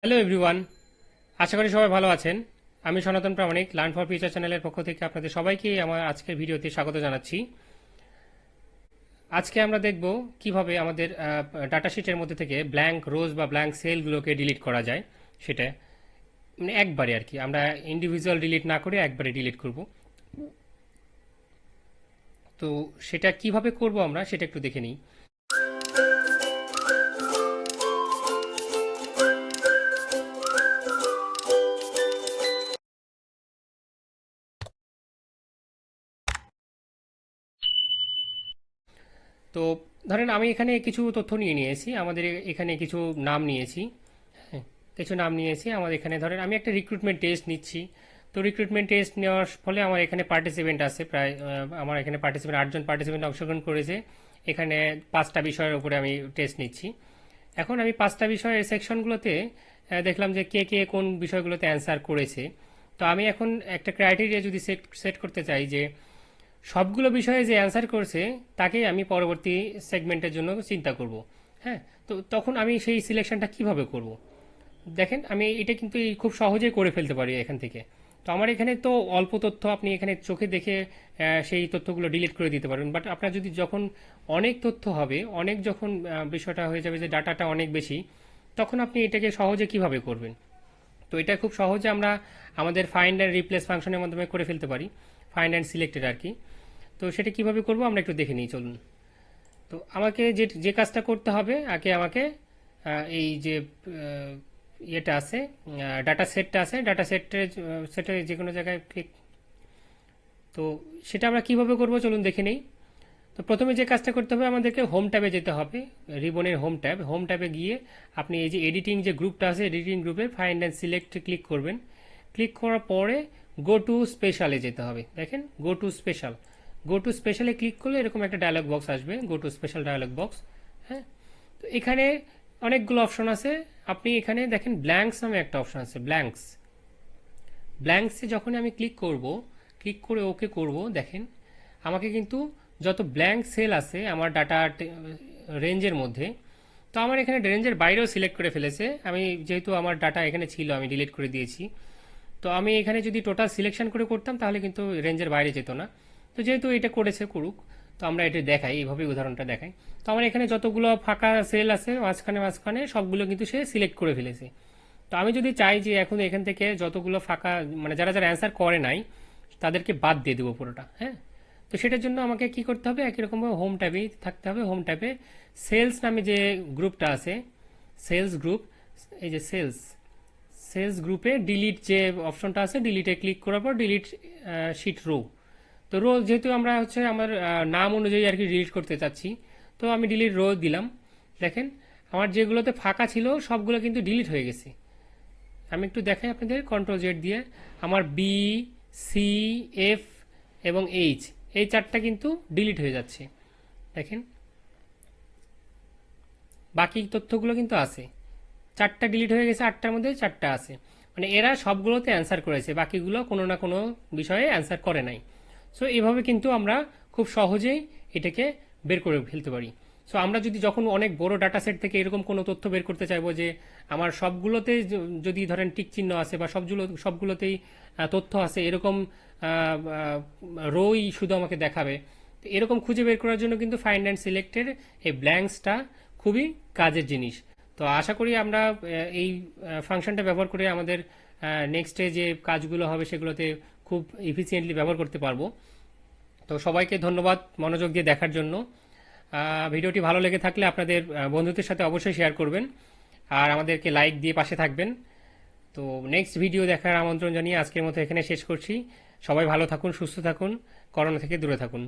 Hello everyone, আশা করি সবাই ভালো আছেন। আমি সনাতন প্রামাণিক লার্ন ফর ফিউচার চ্যানেলের পক্ষ থেকে আপনাদের সবাইকে আমার আজকের ভিডিওতে স্বাগত জানাচ্ছি। আজকে আমরা দেখব কিভাবে আমাদের ডাটা শিটের মধ্যে থেকে ব্ল্যাঙ্ক রোজ বা ব্ল্যাঙ্ক সেলগুলোকে ডিলিট করা যায়। সেটা মানে একবারে আর কি, আমরা ইন্ডিভিজুয়াল ডিলিট না করে একবারে ডিলিট করব। তো সেটা কিভাবে করব আমরা সেটা একটু দেখে নিই। তো ধরেন আমি এখানে কিছু তথ্য নিয়ে নিয়েছি, আমাদের এখানে কিছু নাম নিয়েছি। হ্যাঁ, কিছু নাম নিয়েছি আমাদের এখানে। ধরেন আমি একটা রিক্রুটমেন্ট টেস্ট নিচ্ছি। তো রিক্রুটমেন্ট টেস্ট নেওয়ার ফলে আমার এখানে পার্টিসিপেন্ট আছে প্রায়, আমার এখানে পার্টিসিপেন্ট 8জন পার্টিসিপেন্ট অংশগ্রহণ করেছে। এখানে 5টা বিষয়ের উপরে আমি টেস্ট নিচ্ছি। এখন আমি 5টা বিষয়ের সেকশনগুলোতে দেখলাম যে কে কে কোন বিষয়গুলোতে অ্যান্সার করেছে। তো আমি এখন একটা ক্রাইটেরিয়া যদি সেট সেট করতে চাই যে সবগুলো বিষয়ে যে অ্যান্সার করছে তাকেই আমি পরবর্তী সেগমেন্টের জন্য চিন্তা করব। হ্যাঁ, তো তখন আমি সেই সিলেকশনটা কিভাবে করব? দেখেন, আমি এটা কিন্তু খুব সহজেই করে ফেলতে পারি এখান থেকে। তো আমার এখানে তো অল্প তথ্য, আপনি এখানে চোখে দেখে সেই তথ্যগুলো ডিলিট করে দিতে পারবেন। বাট আপনার যদি যখন অনেক তথ্য হবে, অনেক যখন বিষয়টা হয়ে যাবে যে ডাটাটা অনেক বেশি, তখন আপনি এটাকে সহজে কিভাবে করবেন? তো এটা খুব সহজে আমরা আমাদের ফাইন্ড অ্যান্ড রিপ্লেস ফাংশনের মাধ্যমে করে ফেলতে পারি, ফাইন্ড অ্যান্ড সিলেক্টেড আর কি। তো সেটা কিভাবে করব আমরা একটু দেখে নিই, চলুন। তো আমাকে যে যে কাজটা করতে হবে, আগে আমাকে এই যে ইয়েটা আছে, ডাটা সেটটা আছে, ডাটা সেটের যে কোনো জায়গায় ক্লিক। তো সেটা আমরা কিভাবে করব চলুন দেখে নিই। তো প্রথমে যে কাজটা করতে হবে, আমাদেরকে হোম ট্যাবে যেতে হবে। রিবনের হোম ট্যাবে গিয়ে আপনি এই যে এডিটিং যে গ্রুপটা আছে, এডিটিং গ্রুপে ফাইন্ড অ্যান্ড সিলেক্ট ক্লিক করবেন। ক্লিক করার পরে গো টু স্পেশালে যেতে হবে। দেখেন, গো টু স্পেশালে ক্লিক করলে এরকম একটা ডায়লগ বক্স আসবে, go to special dialogue box. হ্যাঁ, তো এখানে অনেকগুলো অপশন আছে। আপনি এখানে দেখেন ব্ল্যাঙ্কস নামে একটা অপশন আছে, ব্ল্যাঙ্কসে যখন আমি ক্লিক করব, ক্লিক করে ওকে করব, দেখেন আমাকে কিন্তু যত ব্ল্যাঙ্ক সেল আছে আমার ডাটা রেঞ্জের মধ্যে, তো আমার এখানে রেঞ্জের বাইরেও সিলেক্ট করে ফেলেছে। আমি যেহেতু আমার ডাটা এখানে ছিল আমি ডিলিট করে দিয়েছি। তো আমি এখানে যদি টোটাল সিলেকশন করে করতাম তাহলে কিন্তু রেঞ্জের বাইরে যেত না। তো যেহেতু এটা করেছে, করুক। তো আমরা এটা দেখাই, এইভাবে উদাহরণটা দেখাই। তো আমার এখানে যতগুলো ফাঁকা সেল আছে মাঝখানে মাঝখানে সবগুলো কিন্তু সে সিলেক্ট করে ফেলেছে। তো আমি যদি চাই যে এখন এখান থেকে যতগুলো ফাঁকা, মানে যারা যারা অ্যান্সার করে নাই তাদেরকে বাদ দিয়ে দেবো পুরোটা। হ্যাঁ, তো সেটার জন্য আমাকে কি করতে হবে, একই রকমভাবে হোম ট্যাবেই থাকতে হবে। হোম ট্যাবে সেলস নামে যে গ্রুপটা আছে, সেলস গ্রুপ, এই যে সেলস গ্রুপে ডিলিট যে অপশনটা আছে, ডিলিটে ক্লিক করার পর ডিলিট শিট রো। তো রো যেহেতু আমরা হচ্ছে আমার নাম অনুযায়ী আর কি ডিলিট করতে চাচ্ছি, তো আমি ডিলিট রো দিলাম। দেখেন আমার যেগুলোতে ফাঁকা ছিল সবগুলো কিন্তু ডিলিট হয়ে গেছে। আমি একটু দেখাই আপনাদের, কন্ট্রোল জেড দিয়ে আমার বি, সি, এফ এবং এইচ, এই চারটা কিন্তু ডিলিট হয়ে যাচ্ছে। দেখেন বাকি তথ্যগুলো কিন্তু আছে, চারটা ডিলিট হয়ে গেছে, আটটার মধ্যে চারটা আছে। মানে এরা সবগুলোতে অ্যান্সার করেছে, বাকিগুলো কোনো না কোনো বিষয়ে অ্যান্সার করে নাই। সো এভাবে কিন্তু আমরা খুব সহজেই এটাকে বের করে ফেলতে পারি। সো আমরা যদি যখন অনেক বড় ডাটা সেট থেকে এরকম কোনো তথ্য বের করতে চাইবো যে আমার সবগুলোতে যদি ধরেন টিক চিহ্ন আছে বা সবগুলোতেই তথ্য আছে, এরকম রোই শুধু আমাকে দেখাবে, তো এরকম খুঁজে বের করার জন্য কিন্তু ফাইন্ড অ্যান্ড সিলেক্টের এই ব্ল্যাঙ্কসটা খুবই কাজের জিনিস। তো আশা করি আমরা এই ফাংশনটা ব্যবহার করে আমাদের নেক্সটে যে কাজগুলো হবে সেগুলোতে খুব ইফিসিয়েন্টলি ব্যবহার করতে পারবো। তো সবাইকে ধন্যবাদ মনোযোগ দিয়ে দেখার জন্য। ভিডিওটি ভালো লেগে থাকলে আপনাদের বন্ধুদের সাথে অবশ্যই শেয়ার করবেন, আর আমাদেরকে লাইক দিয়ে পাশে থাকবেন। তো নেক্সট ভিডিও দেখার আমন্ত্রণ জানিয়ে আজকের মতো এখানে শেষ করছি। সবাই ভালো থাকুন, সুস্থ থাকুন, করোনা থেকে দূরে থাকুন।